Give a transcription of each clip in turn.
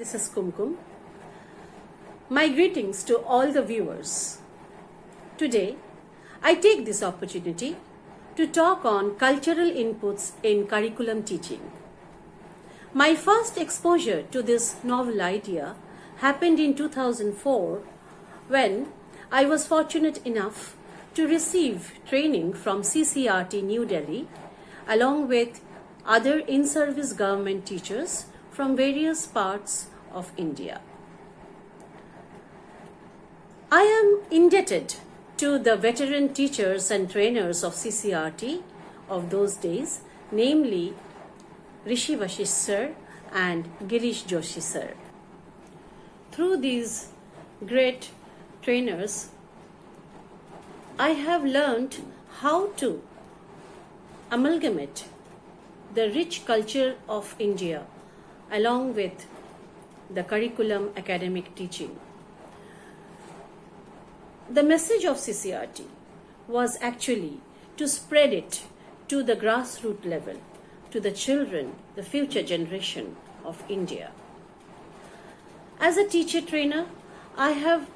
This is Kumkum. My greetings to all the viewers. Today, I take this opportunity to talk on cultural inputs in curriculum teaching. My first exposure to this novel idea happened in 2004 when I was fortunate enough to receive training from CCRT New Delhi along with other in-service government teachers from various parts of India. I am indebted to the veteran teachers and trainers of CCRT of those days, namely Rishi Vashish sir and Girish Joshi sir. Through these great trainers, I have learned how to amalgamate the rich culture of India along with the curriculum academic teaching. The message of CCRT was actually to spread it to the grassroots level, to the children, the future generation of India. As a teacher trainer, I have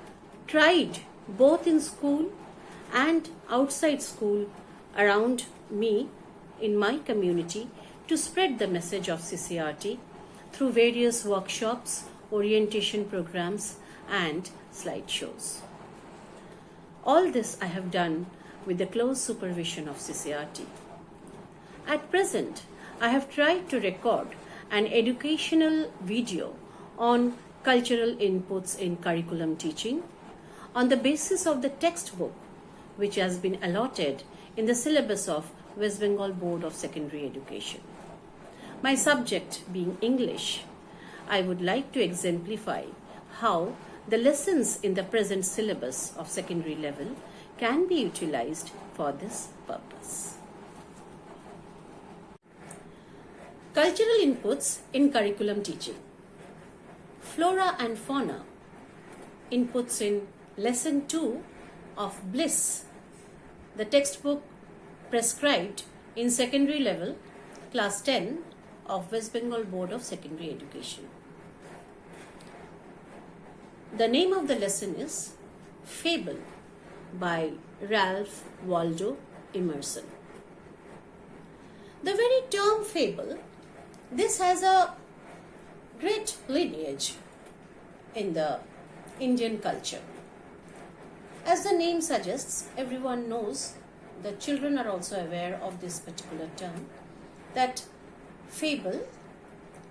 tried both in school and outside school around me in my community to spread the message of CCRT through various workshops, orientation programs and slideshows. All this I have done with the close supervision of CCRT. At present, I have tried to record an educational video on cultural inputs in curriculum teaching on the basis of the textbook which has been allotted in the syllabus of West Bengal Board of Secondary Education. My subject being English, I would like to exemplify how the lessons in the present syllabus of secondary level can be utilized for this purpose. Cultural inputs in curriculum teaching. Flora and fauna. Inputs in lesson 2 of Bliss, the textbook prescribed in secondary level, class 10 of West Bengal Board of Secondary Education. The name of the lesson is Fable by Ralph Waldo Emerson. The very term fable, this has a great lineage in the Indian culture. As the name suggests, everyone knows, the children are also aware of this particular term, that fable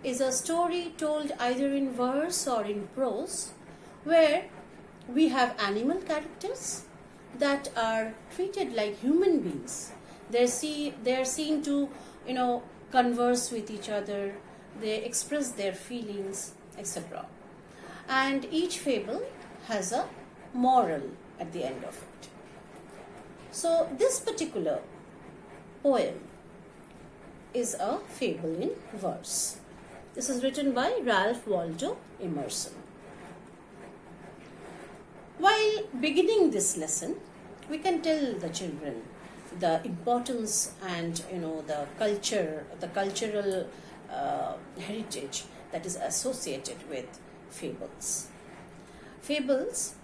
is a story told either in verse or in prose where we have animal characters that are treated like human beings. They are seen to, converse with each other, they express their feelings, etc. And each fable has a moral at the end of it. So this particular poem is a fable in verse. This is written by Ralph Waldo Emerson. While beginning this lesson, we can tell the children the importance and the cultural heritage that is associated with fables. Fables,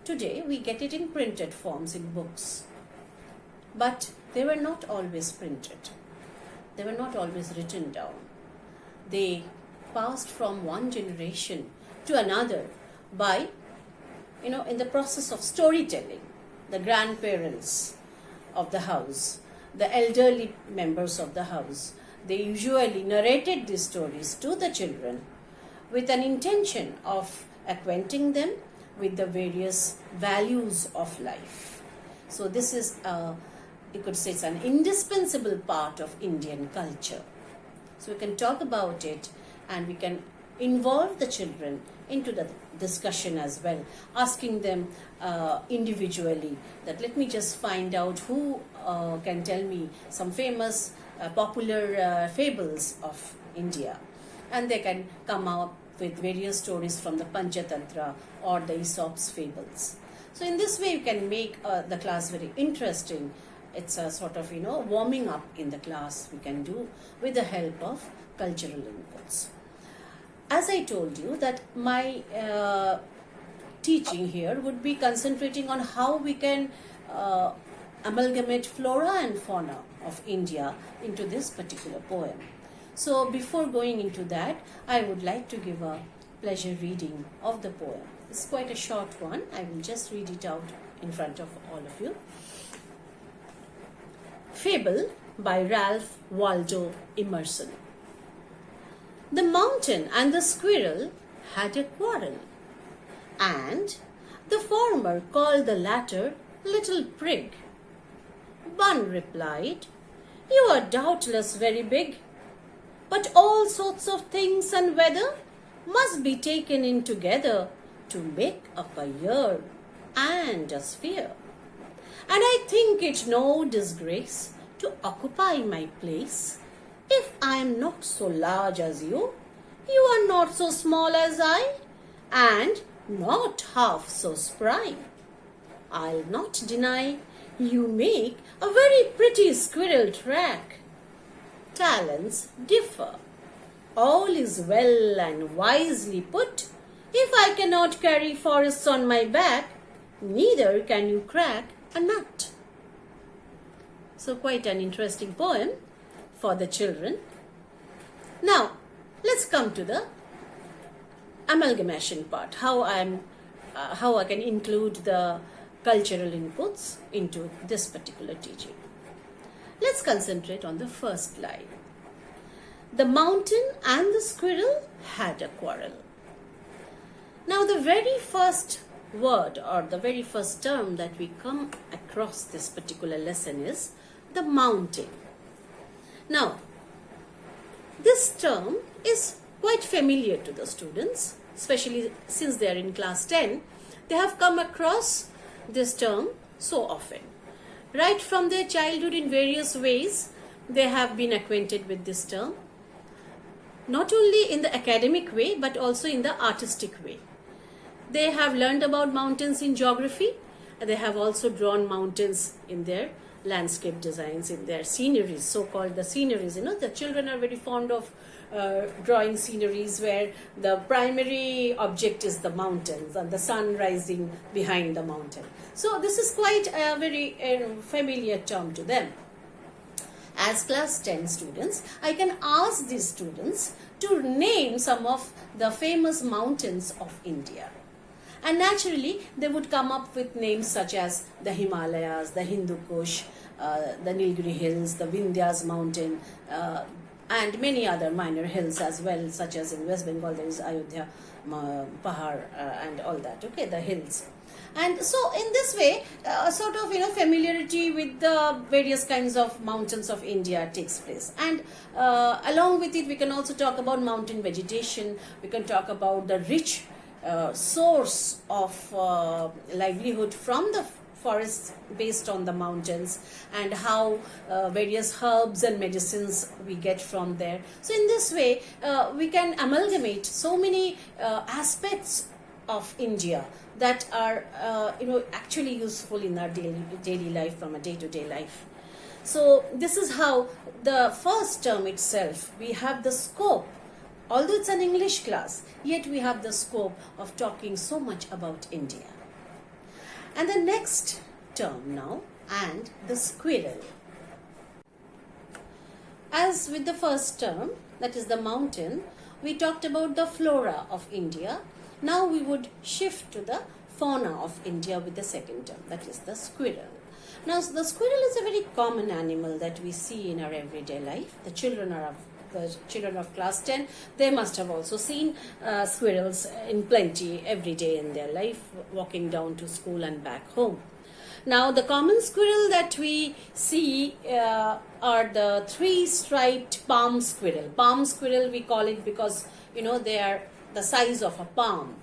today we get it in printed forms in books, but they were not always printed. They were not always written down. They passed from one generation to another by, in the process of storytelling. The grandparents of the house, the elderly members of the house, they usually narrated these stories to the children with an intention of acquainting them with the various values of life. So this is, you could say, it's an indispensable part of Indian culture. So we can talk about it and we can involve the children into the discussion as well, asking them individually that let me just find out who can tell me some famous popular fables of India, and they can come up with various stories from the Panchatantra or the Aesop's fables. So in this way you can make the class very interesting. It's a sort of warming up in the class we can do with the help of cultural inputs. as I told you, that my teaching here would be concentrating on how we can amalgamate flora and fauna of India into this particular poem. So before going into that, I would like to give a pleasure reading of the poem. It's quite a short one. I will just read it out in front of all of you. Fable by Ralph Waldo Emerson. The mountain and the squirrel had a quarrel, and the former called the latter little prig. One replied, "You are doubtless very big, but all sorts of things and weather must be taken in together to make up a year and a sphere. And I think it no disgrace to occupy my place. If I am not so large as you are not so small as I, and not half so spry. I'll not deny you make a very pretty squirrel track. Talents differ. All is well and wisely put. If I cannot carry forests on my back, neither can you crack a nut." So quite an interesting poem for the children. Now, let's come to the amalgamation part, how I can include the cultural inputs into this particular teaching. Let's concentrate on the first line. The mountain and the squirrel had a quarrel. Now, the very first word or the very first term that we come across this particular lesson is the mountain. Now, this term is quite familiar to the students, especially since they are in class 10. They have come across this term so often. Right from their childhood, in various ways, they have been acquainted with this term, not only in the academic way but also in the artistic way. They have learned about mountains in geography. They have also drawn mountains in their landscape designs, in their sceneries, so-called the sceneries. The children are very fond of drawing sceneries where the primary object is the mountains and the sun rising behind the mountain. So this is quite a very familiar term to them. As class 10 students, I can ask these students to name some of the famous mountains of India. And naturally, they would come up with names such as the Himalayas, the Hindu Kush, the Nilgiri Hills, the Vindhyas Mountain, and many other minor hills as well, such as in West Bengal there is Ayodhya Pahar and all that, okay, the hills. And so in this way, sort of, familiarity with the various kinds of mountains of India takes place. And along with it, we can also talk about mountain vegetation. We can talk about the rich source of livelihood from the forests based on the mountains, and how various herbs and medicines we get from there. So in this way, we can amalgamate so many aspects of India that are actually useful in our daily life, from a day-to-day life. So this is how the first term itself, we have the scope. Although it's an English class, yet we have the scope of talking so much about India. And the next term now, and the squirrel. As with the first term, that is the mountain, we talked about the flora of India. Now we would shift to the fauna of India with the second term, that is the squirrel. Now the squirrel is a very common animal that we see in our everyday life. The children of class 10, they must have also seen squirrels in plenty every day in their life, walking down to school and back home. Now the common squirrel that we see are the three-striped palm squirrel. Palm squirrel we call it because they are the size of a palm.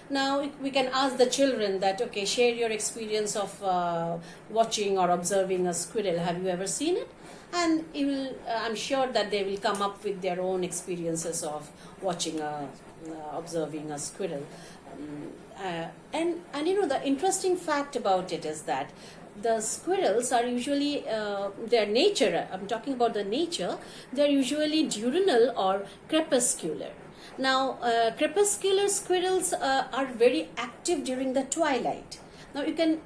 Now we can ask the children that, okay, share your experience of watching or observing a squirrel. Have you ever seen it? And I'm sure that they will come up with their own experiences of watching observing a squirrel. And the interesting fact about it is that the squirrels are usually, their nature, I'm talking about the nature, they're usually diurnal or crepuscular. Now, crepuscular squirrels are very active during the twilight. Now, you can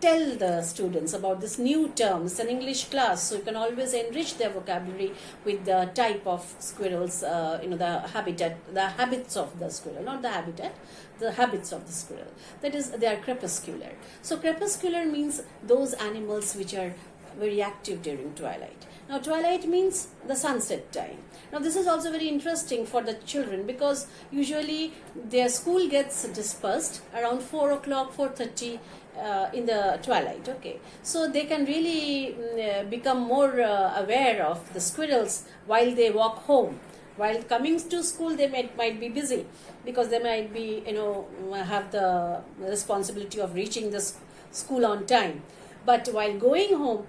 tell the students about this new term. It's an English class, so you can always enrich their vocabulary with the type of squirrels, the habits of the squirrel, not the habitat, the habits of the squirrel. That is, they are crepuscular. So crepuscular means those animals which are very active during twilight. Now, twilight means the sunset time. Now, this is also very interesting for the children because usually their school gets dispersed around 4 o'clock, 4:30 in the twilight. Okay, so they can really become more aware of the squirrels while they walk home. While coming to school, they might be busy because they might be, have the responsibility of reaching the school on time. But while going home,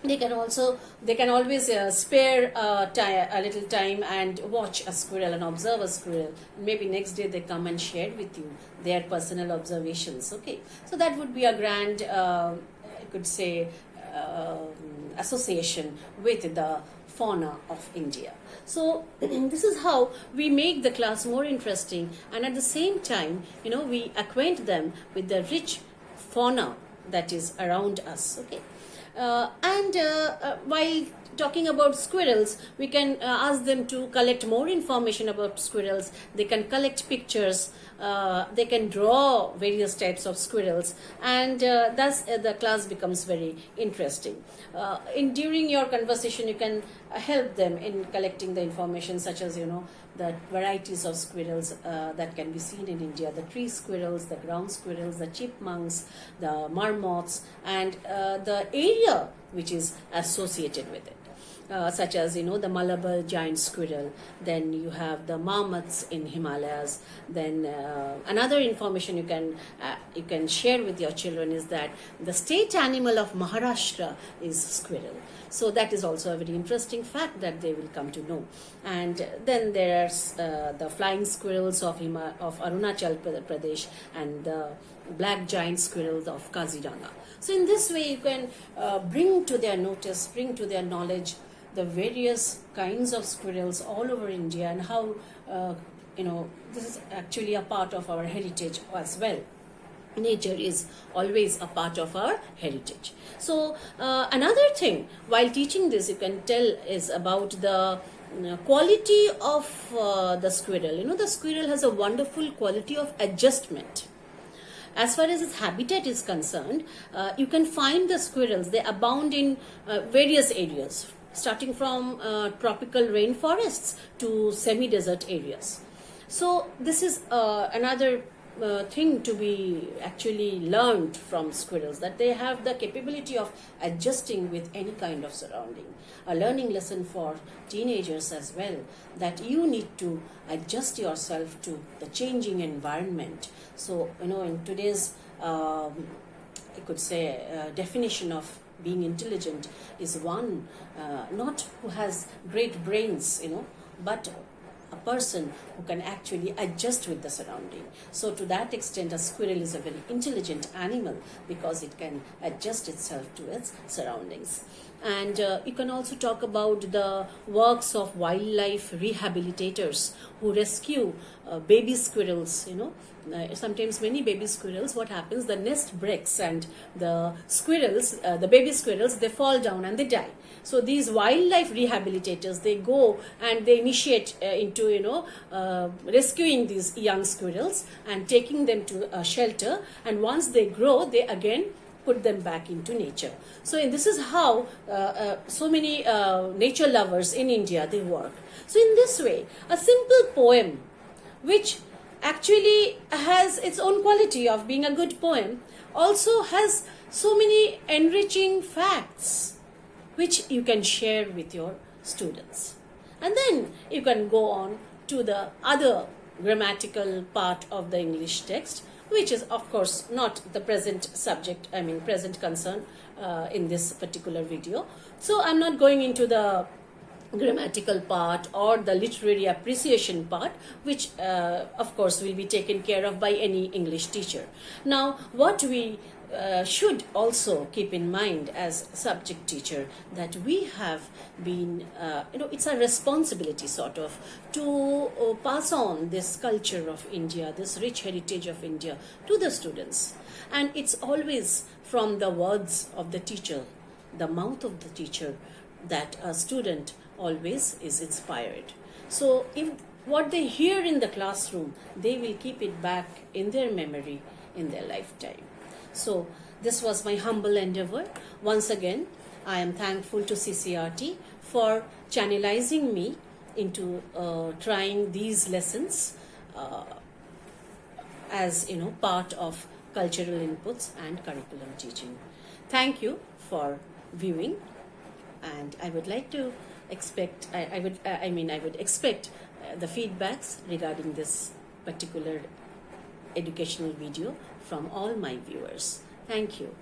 they can always spare a little time and watch a squirrel and observe a squirrel. Maybe next day they come and share with you their personal observations. Okay, so that would be a grand, I could say, association with the fauna of India. So this is how we make the class more interesting, and at the same time, we acquaint them with the rich fauna that is around us. Okay. While talking about squirrels, we can ask them to collect more information about squirrels. They can collect pictures, they can draw various types of squirrels, and thus the class becomes very interesting. During your conversation, you can help them in collecting the information, such as the varieties of squirrels that can be seen in India, the tree squirrels, the ground squirrels, the chipmunks, the marmots, and the area which is associated with it. Such as the Malabar giant squirrel, then you have the marmots in Himalayas. Then another information you can share with your children is that the state animal of Maharashtra is squirrel. So that is also a very interesting fact that they will come to know. And then there are the flying squirrels of Arunachal Pradesh and the black giant squirrels of Kaziranga. So in this way, you can bring to their notice, bring to their knowledge the various kinds of squirrels all over India, and how this is actually a part of our heritage as well. Nature is always a part of our heritage. So another thing while teaching this you can tell is about the quality of the squirrel. The squirrel has a wonderful quality of adjustment. As far as its habitat is concerned, you can find the squirrels. They abound in various areas, starting from tropical rainforests to semi-desert areas. So this is another thing to be actually learned from squirrels, that they have the capability of adjusting with any kind of surrounding. A learning lesson for teenagers as well, that you need to adjust yourself to the changing environment. So in today's I could say definition of being intelligent is one not who has great brains, but a person who can actually adjust with the surrounding. So to that extent, a squirrel is a very intelligent animal because it can adjust itself to its surroundings. And you can also talk about the works of wildlife rehabilitators who rescue baby squirrels. Sometimes many baby squirrels, what happens, the nest breaks and the squirrels, the baby squirrels, they fall down and they die. So these wildlife rehabilitators, they go and they initiate into rescuing these young squirrels and taking them to a shelter, and once they grow, they again put them back into nature. So this is how so many nature lovers in India, they work. So in this way, a simple poem which actually has its own quality of being a good poem also has so many enriching facts which you can share with your students. And then you can go on to the other grammatical part of the English text, which is of course not the present subject, present concern in this particular video. So I'm not going into the grammatical part or the literary appreciation part, which of course will be taken care of by any English teacher. Now what we should also keep in mind as subject teacher that we have been, it's a responsibility sort of to pass on this culture of India, this rich heritage of India to the students. And it's always from the words of the teacher, the mouth of the teacher, that a student always is inspired. So if what they hear in the classroom, they will keep it back in their memory in their lifetime. So this was my humble endeavor. Once again, I am thankful to CCRT for channelizing me into trying these lessons as part of cultural inputs and curriculum teaching. Thank you for viewing, and I would like to expect I would expect the feedbacks regarding this particular educational video from all my viewers. Thank you.